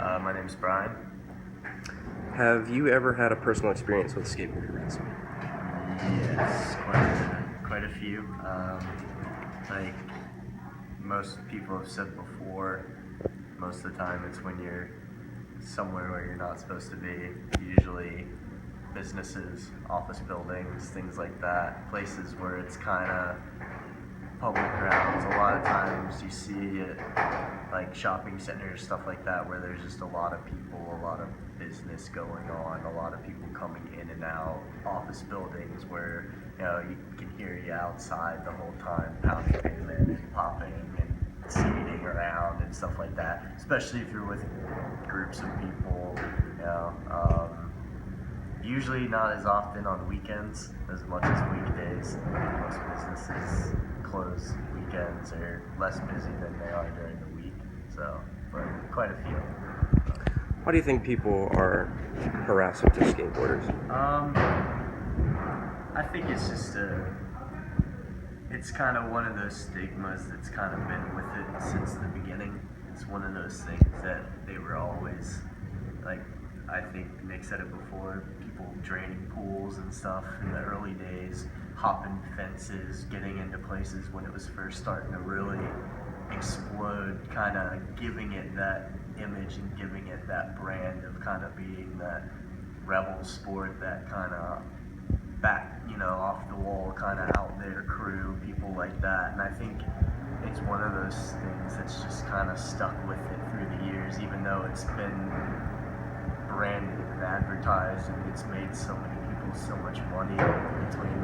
My name's Brian. Have you ever had a personal experience with skateboard harassment? Yes, quite a few. Like most people have said before, most of the time it's when you're somewhere where you're not supposed to be. Usually businesses, office buildings, things like that. Places where it's kind of public grounds. A lot of times you see it like shopping centers, stuff like that, where there's just a lot of people, a lot of business going on, a lot of people coming in and out. Office buildings where you can hear you outside the whole time, pounding pavement and popping and skating around and stuff like that. Especially if you're with groups of people, usually not as often on weekends as much as weekdays. Most businesses close weekends are less busy than they are during the week, so but quite a few. Why do you think people are harassing to skateboarders? I think it's just it's kind of one of those stigmas that's kind of been with it since the beginning. It's one of those things that they were always like. I think Nick said it before, people draining pools and stuff in the early days, hopping fences, getting into places when it was first starting to really explode, kind of giving it that image and giving it that brand of kind of being that rebel sport, that kind of back, off the wall, kind of out there crew, people like that. And I think it's one of those things that's just kind of stuck with it through the years, even though it's been branded and advertised and it's made so many people so much money between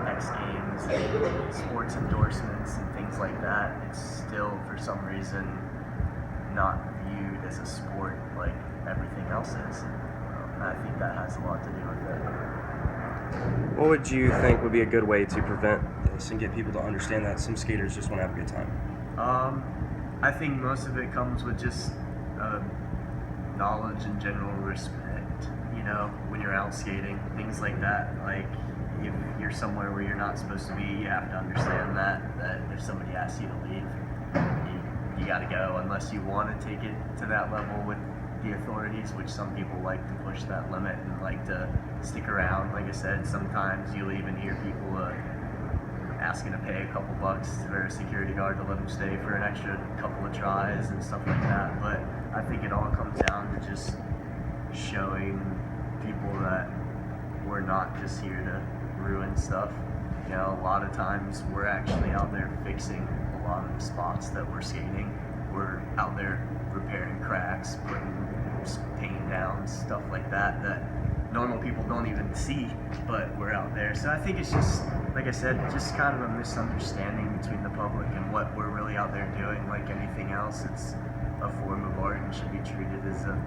X Games and sports endorsements and things like that. It's still for some reason not viewed as a sport like everything else is. And I think that has a lot to do with it. What would you think would be a good way to prevent this and get people to understand that some skaters just want to have a good time? I think most of it comes with just knowledge and general respect, when you're out skating, things like that. Like if you're somewhere where you're not supposed to be, you have to understand that if somebody asks you to leave, you gotta go, unless you want to take it to that level with the authorities, which some people like to push that limit and like to stick around. Like I said, sometimes you'll even hear people asking to pay a couple bucks for a security guard to let them stay for an extra couple of tries and stuff like that. But I think it all comes down to just showing people that we're not just here to ruin stuff. A lot of times we're actually out there fixing a lot of the spots that we're skating. We're out there repairing cracks, putting paint down, stuff like that normal people don't even see, but we're out there. So I think it's just, like I said, just kind of a misunderstanding between the public and what we're really out there doing. Like anything else, it's a form of art and should be treated as a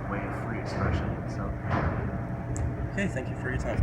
way of free expression. So Okay, thank you for your time.